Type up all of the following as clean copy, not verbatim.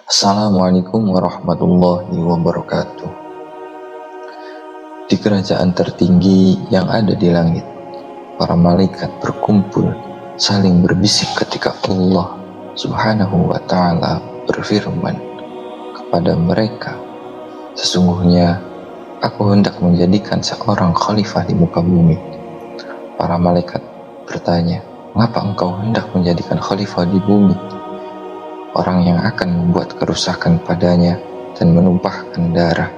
Assalamualaikum warahmatullahi wabarakatuh. Di kerajaan tertinggi yang ada di langit, para malaikat berkumpul saling berbisik ketika Allah Subhanahu wa ta'ala berfirman kepada mereka, "Sesungguhnya aku hendak menjadikan seorang khalifah di muka bumi." Para malaikat bertanya, "Mengapa engkau hendak menjadikan khalifah di bumi? Orang yang akan membuat kerusakan padanya dan menumpahkan darah.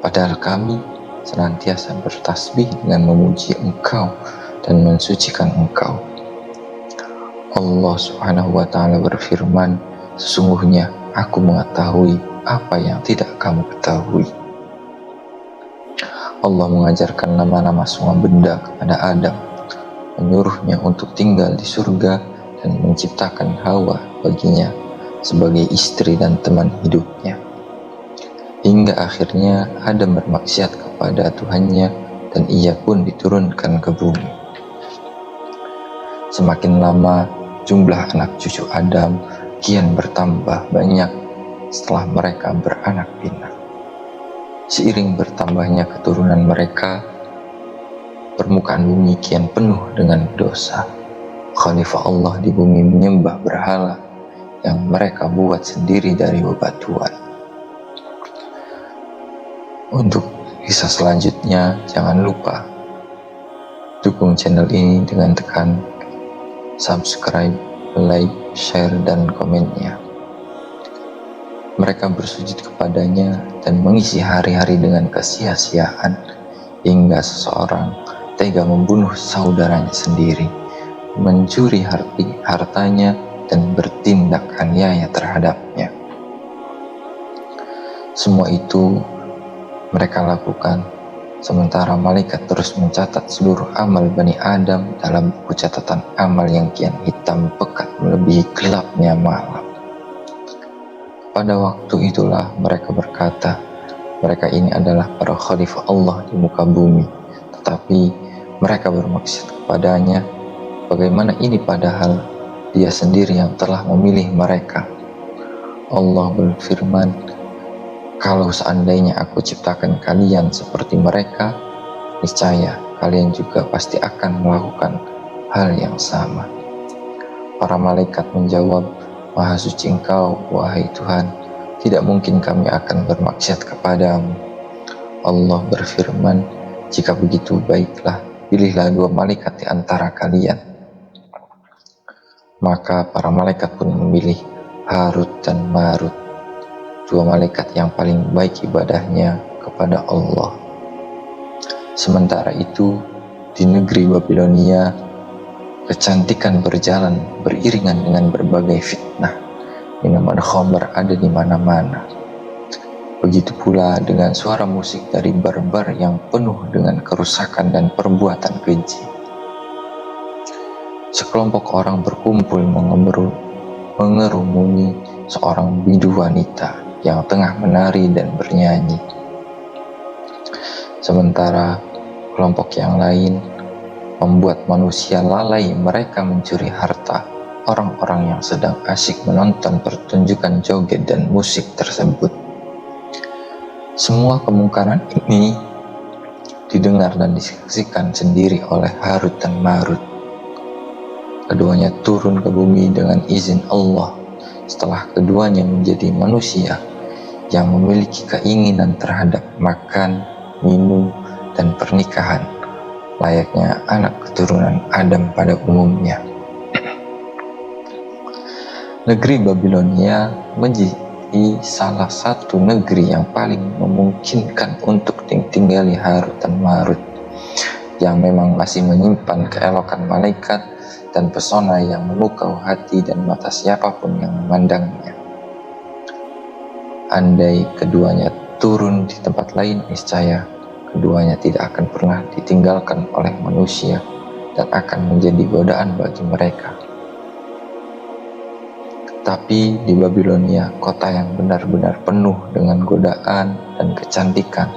Padahal kami senantiasa bertasbih dengan memuji Engkau dan mensucikan Engkau." Allah Subhanahu wa ta'ala berfirman, "Sesungguhnya aku mengetahui apa yang tidak kamu ketahui." Allah mengajarkan nama-nama semua benda kepada Adam, menyuruhnya untuk tinggal di surga dan menciptakan Hawa baginya sebagai istri dan teman hidupnya. Hingga akhirnya Adam bermaksiat kepada Tuhannya dan ia pun diturunkan ke bumi. Semakin lama, jumlah anak cucu Adam kian bertambah banyak setelah mereka beranak pinak. Seiring bertambahnya keturunan mereka, permukaan bumi kian penuh dengan dosa. Khalifah Allah di bumi menyembah berhala yang mereka buat sendiri dari bebatuan. Untuk kisah selanjutnya, jangan lupa dukung channel ini dengan tekan subscribe, like, share, dan komennya. Mereka bersujud kepadanya dan mengisi hari-hari dengan kesia-siaan hingga seseorang tega membunuh saudaranya sendiri, mencuri hartanya, dan bertindak aniaya terhadapnya. Semua itu mereka lakukan sementara malaikat terus mencatat seluruh amal Bani Adam dalam buku catatan amal yang kian hitam pekat melebihi gelapnya malam. Pada waktu itulah mereka berkata, mereka ini adalah para khalifah Allah di muka bumi, tetapi mereka bermaksud kepadanya, bagaimana ini padahal Dia sendiri yang telah memilih mereka. Allah berfirman, "Kalau seandainya aku ciptakan kalian seperti mereka, niscaya kalian juga pasti akan melakukan hal yang sama." Para malaikat menjawab, "Maha suci Engkau, wahai Tuhan, tidak mungkin kami akan bermaksiat kepadamu." Allah berfirman, "Jika begitu baiklah, pilihlah 2 malaikat di antara kalian." Maka para malaikat pun memilih Harut dan Marut, 2 malaikat yang paling baik ibadahnya kepada Allah. Sementara itu, di negeri Babilonia, kecantikan berjalan beriringan dengan berbagai fitnah. Minuman khamr ada di mana-mana. Begitu pula dengan suara musik dari barbar yang penuh dengan kerusakan dan perbuatan keji. Sekelompok orang berkumpul mengerumuni seorang bidu wanita yang tengah menari dan bernyanyi. Sementara kelompok yang lain membuat manusia lalai mereka mencuri harta orang-orang yang sedang asyik menonton pertunjukan joget dan musik tersebut. Semua kemungkaran ini didengar dan disaksikan sendiri oleh Harut dan Marut. Keduanya turun ke bumi dengan izin Allah setelah keduanya menjadi manusia yang memiliki keinginan terhadap makan, minum, dan pernikahan layaknya anak keturunan Adam pada umumnya. Negeri Babilonia menjadi salah satu negeri yang paling memungkinkan untuk ditinggali Harut dan Marut, yang memang masih menyimpan keelokan malaikat dan pesona yang memukau hati dan mata siapapun yang memandangnya. Andai keduanya turun di tempat lain, niscaya keduanya tidak akan pernah ditinggalkan oleh manusia dan akan menjadi godaan bagi mereka. Tapi di Babilonia, kota yang benar-benar penuh dengan godaan dan kecantikan,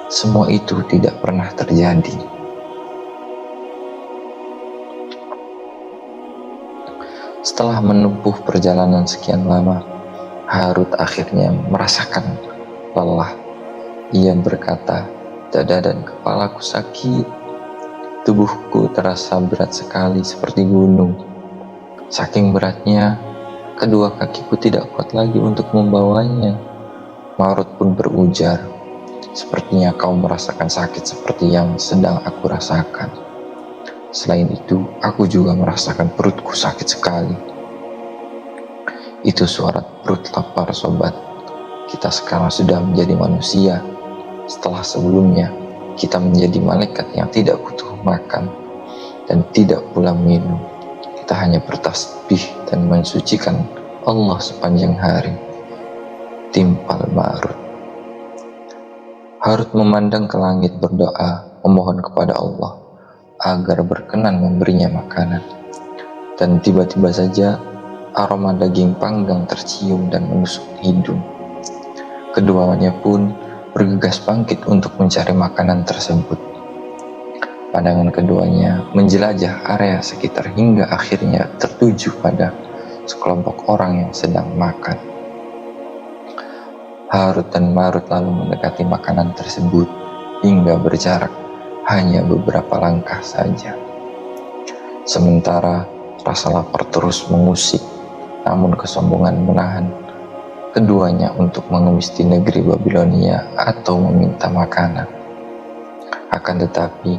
semua itu tidak pernah terjadi. Setelah menempuh perjalanan sekian lama, Harut akhirnya merasakan lelah. Ia berkata, "Dada dan kepalaku sakit. Tubuhku terasa berat sekali seperti gunung. Saking beratnya, kedua kakiku tidak kuat lagi untuk membawanya." Marut pun berujar, "Sepertinya kau merasakan sakit seperti yang sedang aku rasakan. Selain itu, aku juga merasakan perutku sakit sekali." Itu suara perut lapar, sobat. Kita sekarang sudah menjadi manusia. Setelah sebelumnya, kita menjadi malaikat yang tidak butuh makan dan tidak pula minum. Kita hanya bertasbih dan mensucikan Allah sepanjang hari. Timpal Marut. Harut memandang ke langit berdoa, memohon kepada Allah agar berkenan memberinya makanan. Dan tiba-tiba saja aroma daging panggang tercium dan menusuk hidung. Keduanya pun bergegas bangkit untuk mencari makanan tersebut. Pandangan keduanya menjelajah area sekitar hingga akhirnya tertuju pada sekelompok orang yang sedang makan. Harut dan Marut lalu mendekati makanan tersebut hingga berjarak hanya beberapa langkah saja. Sementara rasa lapar terus mengusik, namun kesombongan menahan keduanya untuk mengemis di negeri Babilonia atau meminta makanan. Akan tetapi,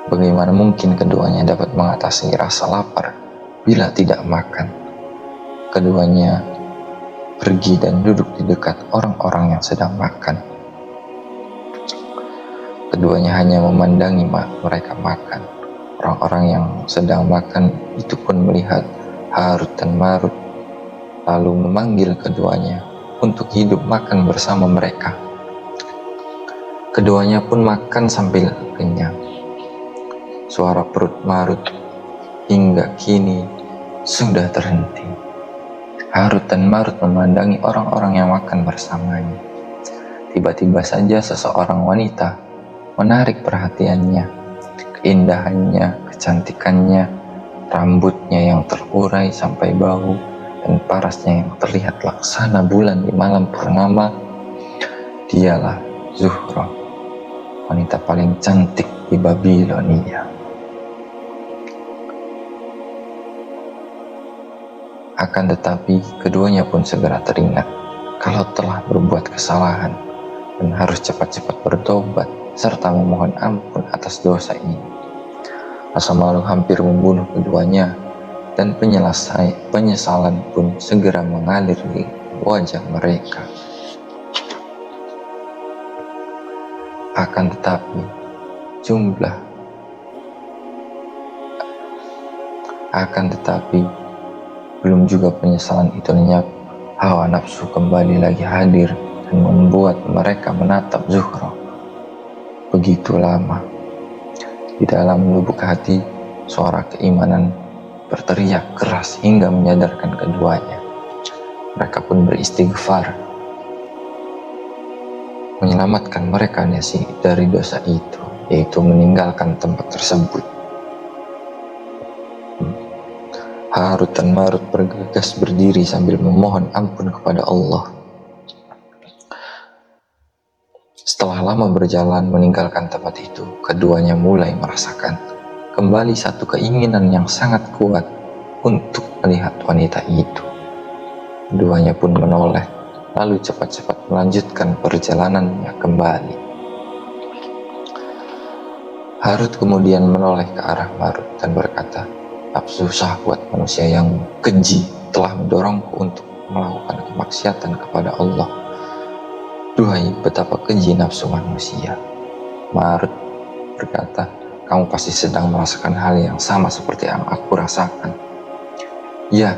bagaimana mungkin keduanya dapat mengatasi rasa lapar bila tidak makan? Keduanya pergi dan duduk di dekat orang-orang yang sedang makan. Keduanya hanya memandangi mereka makan. Orang-orang yang sedang makan itu pun melihat Harut dan Marut, lalu memanggil keduanya untuk hidup makan bersama mereka. Keduanya pun makan sambil kenyang. Suara perut Marut hingga kini sudah terhenti. Harut dan Marut memandangi orang-orang yang makan bersamanya. Tiba-tiba saja seseorang wanita menarik perhatiannya. Keindahannya, kecantikannya, rambutnya yang terurai sampai bahu, dan parasnya yang terlihat laksana bulan di malam purnama. Dialah Zuhra, wanita paling cantik di Babilonia. Akan tetapi, keduanya pun segera teringat kalau telah berbuat kesalahan dan harus cepat-cepat bertobat serta memohon ampun atas dosa ini. Rasa malu hampir membunuh keduanya, dan penyesalan pun segera mengalir di wajah mereka. Akan tetapi, belum juga penyesalan itu lenyap, hawa nafsu kembali lagi hadir dan membuat mereka menatap Zuhra begitu lama. Di dalam lubuk hati, suara keimanan berteriak keras hingga menyadarkan keduanya. Mereka pun beristighfar, menyelamatkan mereka dari dosa itu, yaitu meninggalkan tempat tersebut. Harut dan Marut bergegas berdiri sambil memohon ampun kepada Allah. Setelah lama berjalan meninggalkan tempat itu, keduanya mulai merasakan kembali satu keinginan yang sangat kuat untuk melihat wanita itu. Keduanya pun menoleh, lalu cepat-cepat melanjutkan perjalanannya kembali. Harut kemudian menoleh ke arah Marut dan berkata, "Nafsu syahwat manusia yang keji telah mendorongku untuk melakukan kemaksiatan kepada Allah. Duhai, betapa keji nafsu manusia." Marut berkata, "Kamu pasti sedang merasakan hal yang sama seperti yang aku rasakan." "Ya,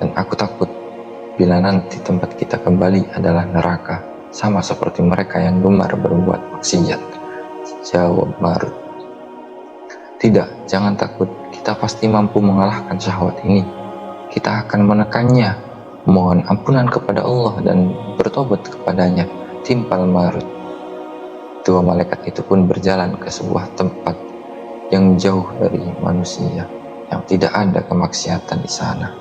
dan aku takut bila nanti tempat kita kembali adalah neraka, sama seperti mereka yang gemar berbuat maksiat," jawab Marut. "Tidak, jangan takut, kita pasti mampu mengalahkan syahwat ini. Kita akan menekannya, mohon ampunan kepada Allah dan bertobat kepadanya," timpal Marut. Dua malaikat itu pun berjalan ke sebuah tempat yang jauh dari manusia, yang tidak ada kemaksiatan di sana.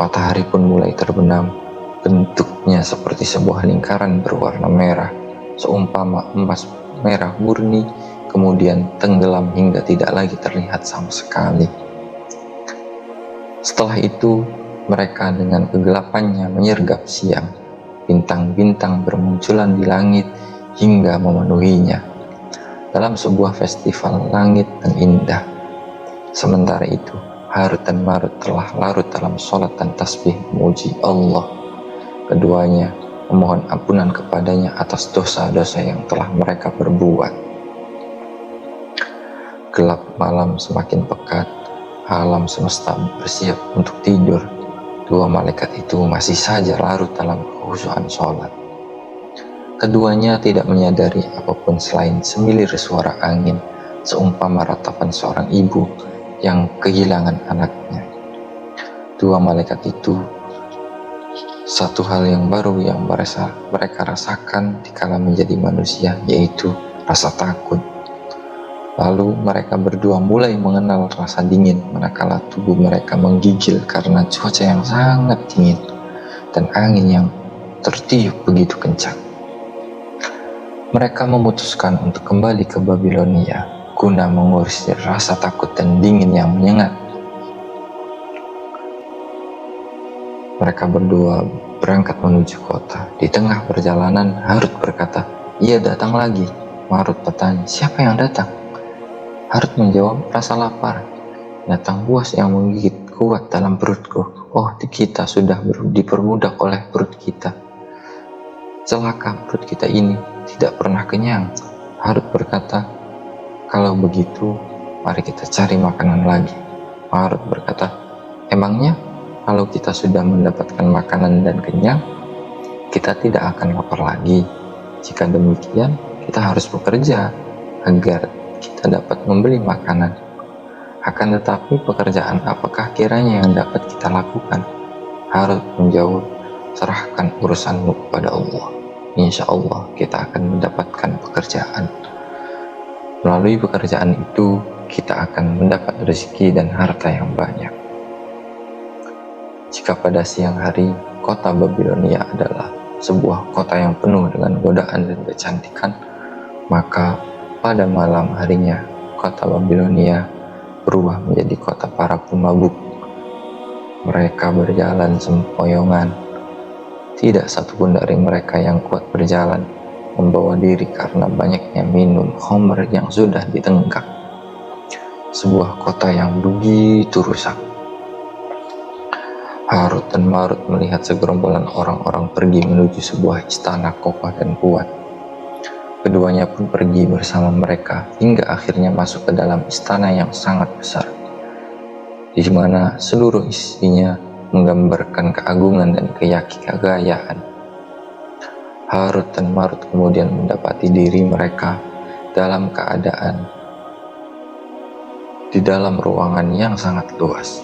Matahari pun mulai terbenam, bentuknya seperti sebuah lingkaran berwarna merah, seumpama emas merah murni, kemudian tenggelam hingga tidak lagi terlihat sama sekali. Setelah itu, mereka dengan kegelapannya menyergap siang. Bintang-bintang bermunculan di langit hingga memenuhinya dalam sebuah festival langit yang indah. Sementara itu, Harut dan Marut telah larut dalam sholat dan tasbih memuji Allah. Keduanya memohon ampunan kepadanya atas dosa-dosa yang telah mereka perbuat. Gelap malam semakin pekat, alam semesta bersiap untuk tidur. Dua malaikat itu masih saja larut dalam kehusuan sholat. Keduanya tidak menyadari apapun selain semilir suara angin, seumpama ratapan seorang ibu yang kehilangan anaknya. Dua malaikat itu, satu hal yang baru yang mereka rasakan dikala menjadi manusia, yaitu rasa takut. Lalu mereka berdua mulai mengenal rasa dingin manakala tubuh mereka menggigil karena cuaca yang sangat dingin dan angin yang tertiup begitu kencang. Mereka memutuskan untuk kembali ke Babilonia guna mengusir rasa takut dan dingin yang menyengat. Mereka berdua berangkat menuju kota. Di tengah perjalanan, Harut berkata, "Ia datang lagi." Marut bertanya, "Siapa yang datang?" Harut menjawab, "Rasa lapar. Binatang buas yang menggigit kuat dalam perutku. Oh, kita sudah diperbudak oleh perut kita. Celaka, perut kita ini tidak pernah kenyang." Harut berkata, "Kalau begitu, mari kita cari makanan lagi." Marut berkata, "Emangnya kalau kita sudah mendapatkan makanan dan kenyang, kita tidak akan lapar lagi? Jika demikian, kita harus bekerja agar kita dapat membeli makanan. Akan tetapi pekerjaan apakah kiranya yang dapat kita lakukan?" Harut menjawab, "Serahkan urusanmu kepada Allah. Insya Allah kita akan mendapatkan pekerjaan. Melalui pekerjaan itu, kita akan mendapat rezeki dan harta yang banyak." Jika pada siang hari, kota Babilonia adalah sebuah kota yang penuh dengan godaan dan kecantikan, maka pada malam harinya, kota Babilonia berubah menjadi kota para pemabuk. Mereka berjalan sempoyongan. Tidak satupun dari mereka yang kuat berjalan membawa diri karena banyaknya minum khamr yang sudah ditenggak. Sebuah kota yang begitu rusak. Harut dan Marut melihat segerombolan orang-orang pergi menuju sebuah istana kokoh dan kuat. Keduanya pun pergi bersama mereka hingga akhirnya masuk ke dalam istana yang sangat besar, di mana seluruh isinya menggambarkan keagungan dan kegayaan. Harut dan Marut kemudian mendapati diri mereka dalam keadaan di dalam ruangan yang sangat luas.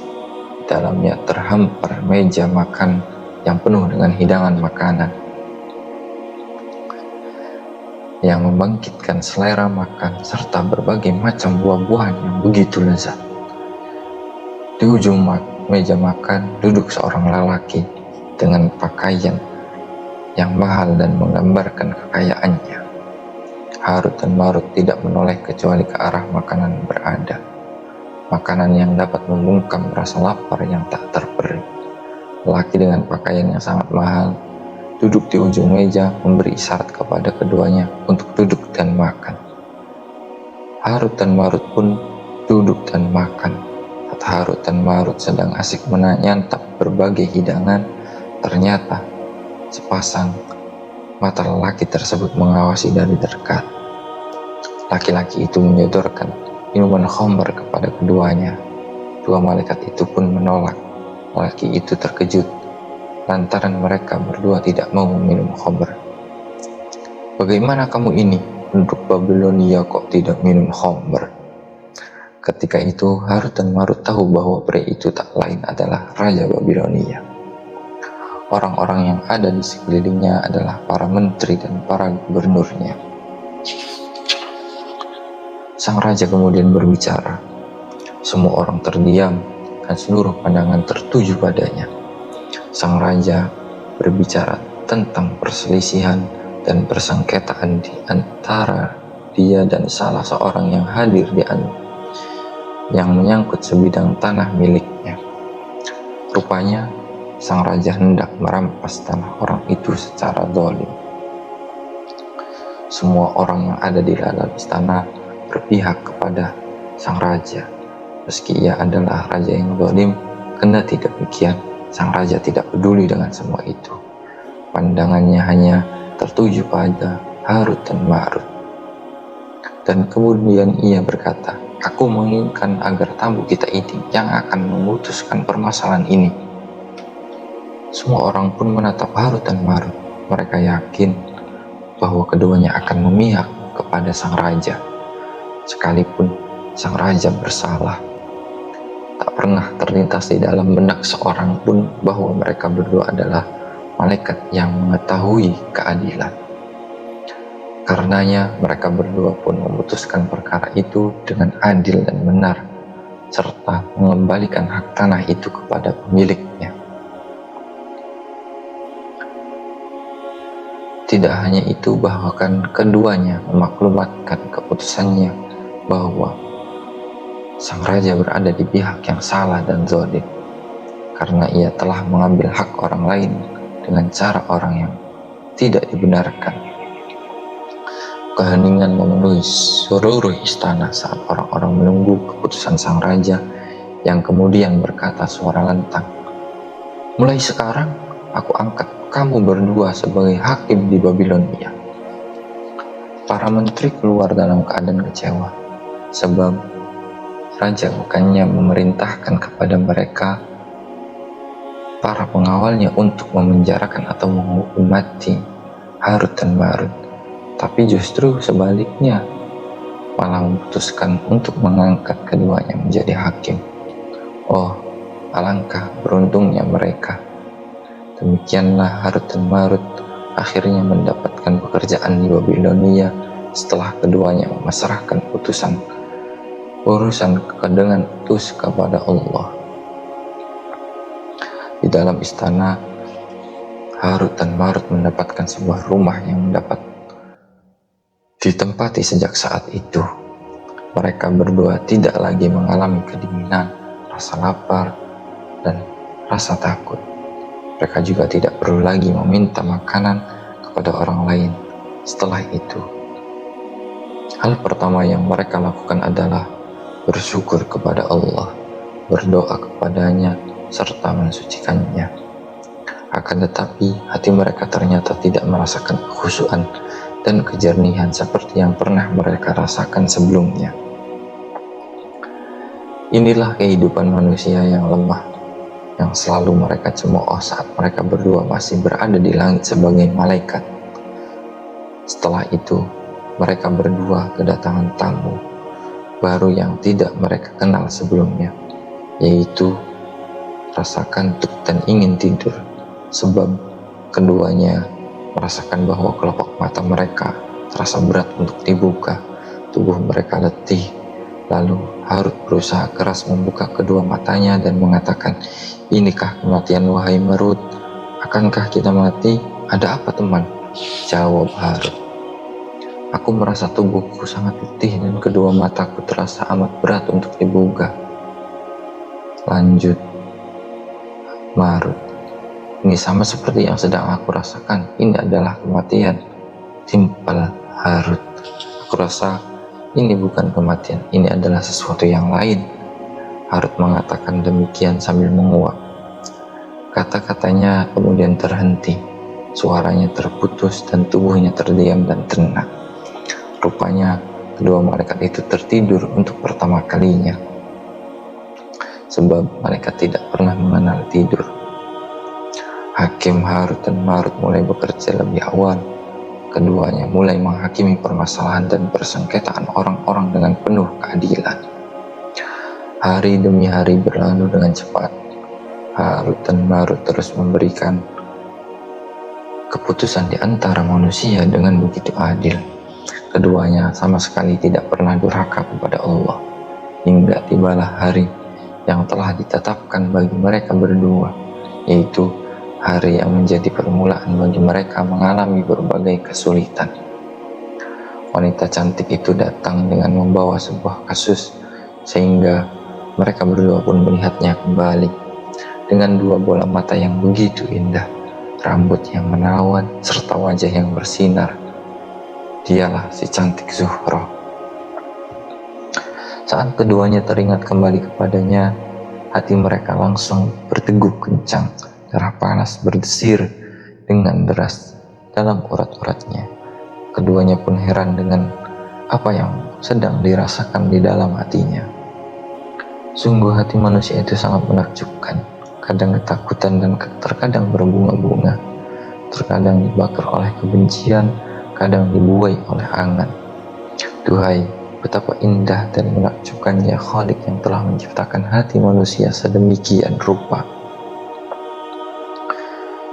Di dalamnya terhampar meja makan yang penuh dengan hidangan makanan yang membangkitkan selera makan serta berbagai macam buah-buahan yang begitu lezat. Di ujung meja makan duduk seorang lelaki dengan pakaian yang mahal dan menggambarkan kekayaannya. Harut dan Marut tidak menoleh kecuali ke arah makanan berada. Makanan yang dapat membungkam rasa lapar yang tak terperi. Lelaki dengan pakaian yang sangat mahal duduk di ujung meja memberi isyarat kepada keduanya untuk duduk dan makan. Harut dan Marut pun duduk dan makan. Saat Harut dan Marut sedang asik menyantap berbagai hidangan, ternyata sepasang mata lelaki tersebut mengawasi dari dekat. Laki-laki itu menyodorkan minuman khamr kepada keduanya. Dua malaikat itu pun menolak. Lelaki itu terkejut lantaran mereka berdua tidak mau meminum khamr. "Bagaimana kamu ini, penduduk Babilonia, kok tidak minum khamr?" Ketika itu Harut dan Marut tahu bahwa pria itu tak lain adalah Raja Babilonia. Orang-orang yang ada di sekelilingnya adalah para menteri dan para gubernurnya. Sang raja kemudian berbicara. Semua orang terdiam dan seluruh pandangan tertuju padanya. Sang raja berbicara tentang perselisihan dan persengketaan di antara dia dan salah seorang yang hadir yang menyangkut sebidang tanah miliknya. Rupanya sang raja hendak merampas tanah orang itu secara zalim. Semua orang yang ada di dalam istana berpihak kepada sang raja. Meski ia adalah raja yang zalim, kendati demikian, sang raja tidak peduli dengan semua itu. Pandangannya hanya tertuju pada Harut dan Marut. Dan kemudian ia berkata, "Aku menginginkan agar tamu kita ini yang akan memutuskan permasalahan ini." Semua orang pun menatap Harut dan Marut. Mereka yakin bahwa keduanya akan memihak kepada sang raja. Sekalipun sang raja bersalah, tak pernah terlintas di dalam benak seorang pun bahwa mereka berdua adalah malaikat yang mengetahui keadilan. Karenanya mereka berdua pun memutuskan perkara itu dengan adil dan benar, serta mengembalikan hak tanah itu kepada pemiliknya. Tidak hanya itu, bahkan keduanya memaklumatkan keputusannya bahwa sang raja berada di pihak yang salah dan zalim, karena ia telah mengambil hak orang lain dengan cara orang yang tidak dibenarkan. Keheningan memenuhi seluruh istana saat orang-orang menunggu keputusan sang raja, yang kemudian berkata suara lantang, "Mulai sekarang aku angkat kamu berdua sebagai hakim di Babilonia." Para menteri keluar dalam keadaan kecewa, sebab raja bukannya memerintahkan kepada mereka, para pengawalnya, untuk memenjarakan atau menghukum mati Harut dan Marut, tapi justru sebaliknya, malah memutuskan untuk mengangkat keduanya menjadi hakim. Oh, alangkah beruntungnya mereka. Demikianlah Harut dan Marut akhirnya mendapatkan pekerjaan di Babilonia setelah keduanya memasrahkan urusan dengan utus kepada Allah. Di dalam istana, Harut dan Marut mendapatkan sebuah rumah yang dapat ditempati sejak saat itu. Mereka berdua tidak lagi mengalami kedinginan, rasa lapar, dan rasa takut. Mereka juga tidak perlu lagi meminta makanan kepada orang lain. Setelah itu, hal pertama yang mereka lakukan adalah bersyukur kepada Allah, berdoa kepadanya, serta mensucikannya. Akan tetapi, hati mereka ternyata tidak merasakan kekhusyuan dan kejernihan seperti yang pernah mereka rasakan sebelumnya. Inilah kehidupan manusia yang lemah, yang selalu mereka cemooh saat mereka berdua masih berada di langit sebagai malaikat. Setelah itu, mereka berdua kedatangan tamu baru yang tidak mereka kenal sebelumnya, yaitu rasa kantuk dan ingin tidur, sebab keduanya merasakan bahwa kelopak mata mereka terasa berat untuk dibuka. Tubuh mereka letih. Lalu Harut berusaha keras membuka kedua matanya dan mengatakan, "Inikah kematian wahai Marut? Akankah kita mati?" "Ada apa teman?" jawab Harut. "Aku merasa tubuhku sangat letih dan kedua mataku terasa amat berat untuk dibuka," lanjut Marut. "Ini sama seperti yang sedang aku rasakan. Ini adalah kematian," timpal Harut. "Aku rasa ini bukan kematian, ini adalah sesuatu yang lain." Harut mengatakan demikian sambil menguap. Kata-katanya kemudian terhenti, suaranya terputus dan tubuhnya terdiam dan tenang. Rupanya kedua malaikat itu tertidur untuk pertama kalinya, sebab malaikat tidak pernah mengenal tidur. Hakim Harut dan Marut mulai bekerja lebih awal. Keduanya mulai menghakimi permasalahan dan persengketaan orang-orang dengan penuh keadilan. Hari demi hari berlalu dengan cepat. Harut dan Marut terus memberikan keputusan di antara manusia dengan begitu adil. Keduanya sama sekali tidak pernah durhaka kepada Allah, hingga tibalah hari yang telah ditetapkan bagi mereka berdua, yaitu hari yang menjadi permulaan bagi mereka mengalami berbagai kesulitan. Wanita cantik itu datang dengan membawa sebuah kasus, sehingga mereka berdua pun melihatnya kembali dengan dua bola mata yang begitu indah, rambut yang menawan, serta wajah yang bersinar. Dialah si cantik Zuhro. Saat keduanya teringat kembali kepadanya, hati mereka langsung berdegup kencang, darah panas berdesir dengan deras dalam urat-uratnya. Keduanya pun heran dengan apa yang sedang dirasakan di dalam hatinya. Sungguh hati manusia itu sangat menakjubkan, kadang ketakutan dan terkadang berbunga-bunga, terkadang dibakar oleh kebencian, kadang dibuai oleh angan. Duhai, betapa indah dan menakjubkannya Khalik yang telah menciptakan hati manusia sedemikian rupa.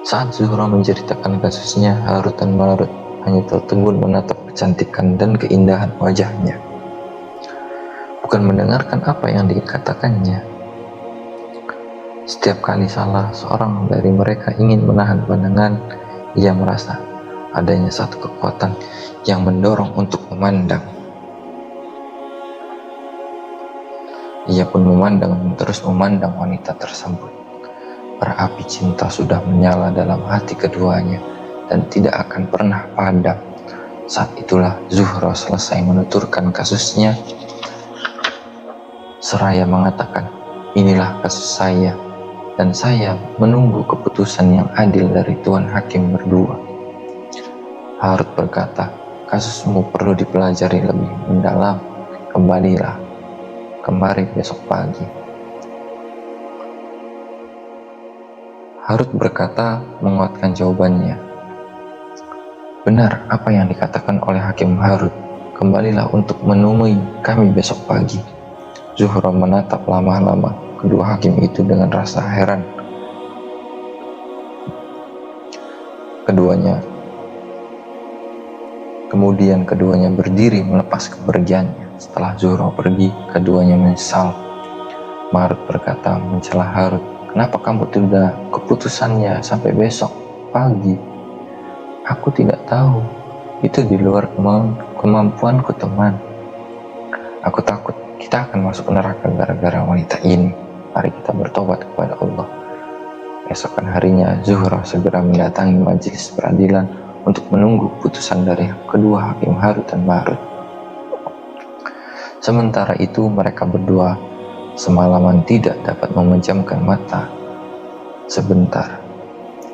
Saat Zuhra menceritakan kasusnya, Harut dan Marut hanya tertegun menatap kecantikan dan keindahan wajahnya, bukan mendengarkan apa yang dikatakannya. Setiap kali salah seorang dari mereka ingin menahan pandangan, ia merasa adanya satu kekuatan yang mendorong untuk memandang. Ia pun memandang dan terus memandang wanita tersebut. Bara api cinta sudah menyala dalam hati keduanya dan tidak akan pernah padam. Saat itulah Zuhra selesai menuturkan kasusnya, seraya mengatakan, inilah kasus saya, dan saya menunggu keputusan yang adil dari Tuan Hakim berdua. Harut berkata, kasusmu perlu dipelajari lebih mendalam, kembalilah kemari besok pagi. Harut berkata menguatkan jawabannya. Benar apa yang dikatakan oleh Hakim Harut, kembalilah untuk menemui kami besok pagi. Zuhra menatap lama-lama kedua hakim itu dengan rasa heran. Kemudian keduanya berdiri melepas kepergiannya. Setelah Zuhra pergi, keduanya menyesal. Marut berkata mencela Harut, kenapa kamu tunda keputusannya sampai besok pagi? Aku tidak tahu, itu di luar kemampuanku teman. Aku takut kita akan masuk neraka gara-gara wanita ini. Mari kita bertobat kepada Allah. Esokan harinya Zuhra segera mendatangi majelis peradilan untuk menunggu keputusan dari kedua hakim Harut dan Marut. Sementara itu mereka berdua semalaman tidak dapat memejamkan mata sebentar.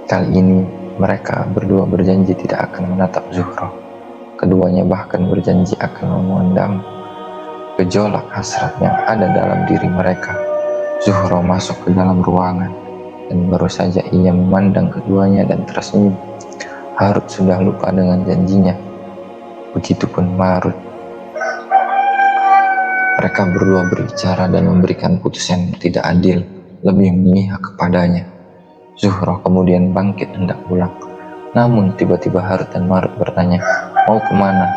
Kali ini mereka berdua berjanji tidak akan menatap Zuhra. Keduanya bahkan berjanji akan memendam gejolak hasrat yang ada dalam diri mereka. Zuhra masuk ke dalam ruangan dan baru saja ia memandang keduanya dan tersenyum. Harut sudah lupa dengan janjinya. Begitupun Marut. Mereka berdua berbicara dan memberikan putusan yang tidak adil, lebih memihak kepadanya. Zuhra kemudian bangkit hendak pulang. Namun tiba-tiba Harut dan Marut bertanya, mau kemana?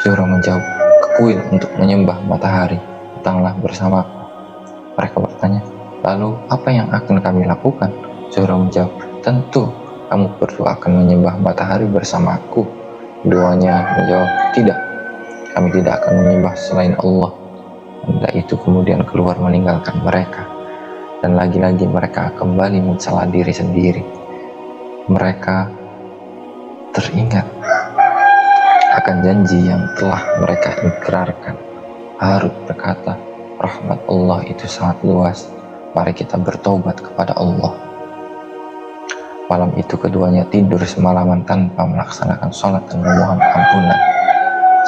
Zuhra menjawab, ke kuil untuk menyembah matahari. Datanglah bersamaku. Mereka bertanya, lalu apa yang akan kami lakukan? Zuhra menjawab, tentu kamu berdua akan menyembah matahari bersamaku. Keduanya menjawab, tidak, kami tidak akan menyembah selain Allah. Benda itu kemudian keluar meninggalkan mereka, dan lagi-lagi mereka kembali mencela diri sendiri. Mereka teringat akan janji yang telah mereka ikrarkan. Harut berkata, rahmat Allah itu sangat luas, mari kita bertobat kepada Allah. Malam itu keduanya tidur semalaman tanpa melaksanakan sholat dan memohon ampunan.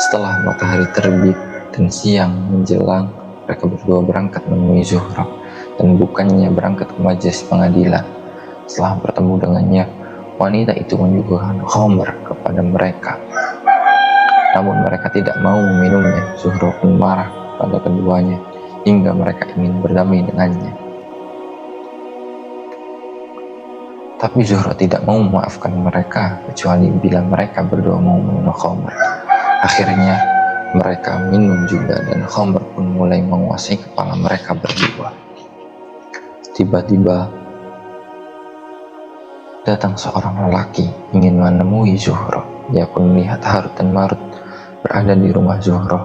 Setelah matahari terbit dan siang menjelang, mereka berdua berangkat menemui Zuhra dan bukannya berangkat ke majelis pengadilan. Setelah bertemu dengannya, wanita itu menyuguhkan khamr kepada mereka. Namun mereka tidak mau meminumnya. Zuhra pun marah pada keduanya hingga mereka ingin berdamai dengannya. Tapi Zuhra tidak mau memaafkan mereka kecuali bila mereka berdua mau minum khamr. Akhirnya mereka minum juga dan khamr pun mulai menguasai kepala mereka berdua. Tiba-tiba datang seorang lelaki ingin menemui Zuhro. Dia pun melihat Harut dan Marut berada di rumah Zuhro.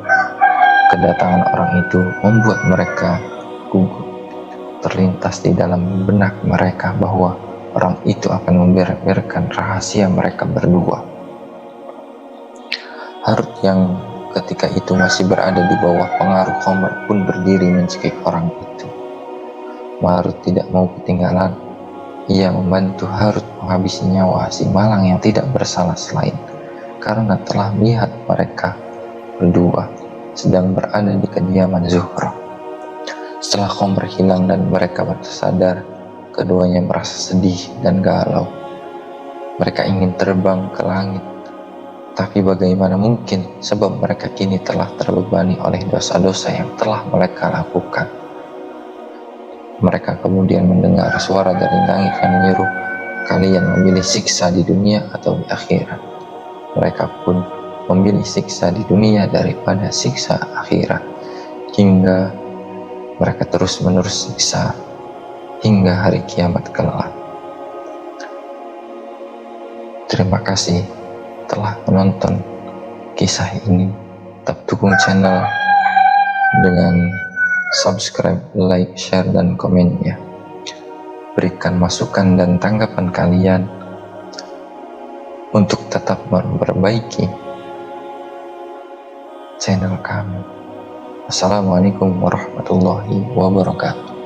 Kedatangan orang itu membuat mereka gugup. Terlintas di dalam benak mereka bahwa orang itu akan membeberkan rahasia mereka berdua. Harut yang ketika itu masih berada di bawah pengaruh khamr pun berdiri mencekik orang itu. Marut tidak mau ketinggalan. Ia membantu Harut menghabisi nyawa si malang yang tidak bersalah selain karena telah melihat mereka berdua sedang berada di kediaman Zuhro. Setelah khamr hilang dan mereka tersadar, keduanya merasa sedih dan galau. Mereka ingin terbang ke langit, tapi bagaimana mungkin sebab mereka kini telah terbebani oleh dosa-dosa yang telah mereka lakukan. Mereka kemudian mendengar suara dari langit yang menyeru, "Kalian memilih siksa di dunia atau di akhirat?" Mereka pun memilih siksa di dunia daripada siksa akhirat, hingga mereka terus-menerus siksa hingga hari kiamat kelak. Terima kasih telah menonton kisah ini. Tetap dukung channel dengan subscribe, like, share, dan komennya. Berikan masukan dan tanggapan kalian untuk tetap memperbaiki channel kami. Assalamualaikum warahmatullahi wabarakatuh.